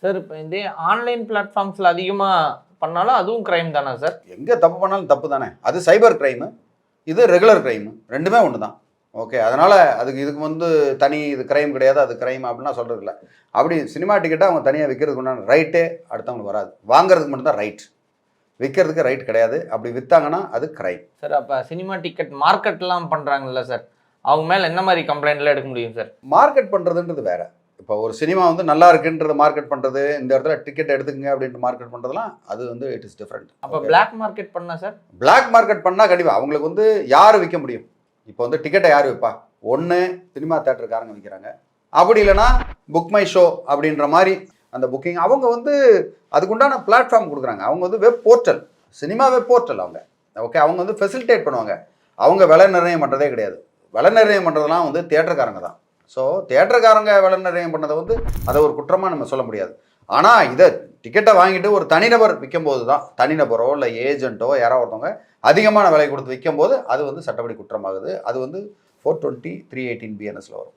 Sir இப்போ இந்த online பிளாட்ஃபார்ம்ஸில் அதிகமாக பண்ணாலும் அதுவும் கிரைம் தானே சார்? எங்கே தப்பு பண்ணாலும் தப்பு தானே. அது சைபர் கிரைமு, இது ரெகுலர் கிரைமு, ரெண்டுமே ஒன்று தான். ஓகே, அதனால் இதுக்கு வந்து தனி இது கிரைம் கிடையாது, அது கிரைம் அப்படின்லாம் சொல்கிறது இல்லை. அப்படி சினிமா டிக்கெட்டை அவங்க தனியாக விற்கிறதுக்கு உண்டான ரைட்டே அடுத்தவங்களுக்கு வராது. வாங்குறதுக்கு மட்டும்தான் ரைட், விற்கிறதுக்கு ரைட் கிடையாது. அப்படி விற்றாங்கன்னா அது கிரைம். சார் அப்போ சினிமா டிக்கெட் மார்க்கெட்லாம் பண்ணுறாங்கல்ல சார், அவங்க மேலே என்ன மாதிரி கம்ப்ளைண்ட்லாம் எடுக்க முடியும் சார்? மார்க்கெட் பண்ணுறதுன்றது வேறு. இப்போ ஒரு சினிமா வந்து நல்லா இருக்குன்றத மார்க்கெட் பண்ணுறது, இந்த இடத்துல டிக்கெட் எடுத்துக்கங்க அப்படின்ட்டு மார்க்கெட் பண்ணுறதுலாம் அது வந்து இட் இஸ் டிஃப்ரெண்ட். அப்போ பிளாக் மார்க்கெட் பண்ணால் சார்? பிளாக் மார்க்கெட் பண்ணால் கண்டிப்பாக அவங்களுக்கு வந்து யார் விற்க முடியும்? இப்போ வந்து டிக்கெட்டை யார் விற்பா? ஒன்று சினிமா தேட்டருக்காரங்க விற்கிறாங்க, அப்படி இல்லைனா புக் மை ஷோ அப்படின்ற மாதிரி அந்த புக்கிங் அவங்க வந்து அதுக்குண்டான பிளாட்ஃபார்ம் கொடுக்குறாங்க. அவங்க வந்து web portal, cinema web portal அவங்க. ஓகே, அவங்க வந்து ஃபெசிலிட்டேட் பண்ணுவாங்க. அவங்க விலை நிர்ணயம் பண்ணுறதே கிடையாது. விலை நிர்ணயம் பண்ணுறதுலாம் வந்து தியேட்டருக்காரங்க தான். ஸோ தியேட்டருக்காரங்க விலை நிர்ணயம் பண்ணதை வந்து அதை ஒரு குற்றமாக நம்ம சொல்ல முடியாது. ஆனால் இதை டிக்கெட்டை வாங்கிட்டு ஒரு தனிநபர் விற்கும்போது தான், தனிநபரோ இல்லை ஏஜென்ட்டோ யாரோ ஒருத்தவங்க அதிகமான விலை கொடுத்து விற்கும்போது அது வந்து சட்டப்படி குற்றமாகுது. அது வந்து 420 318 BNSல வரும்.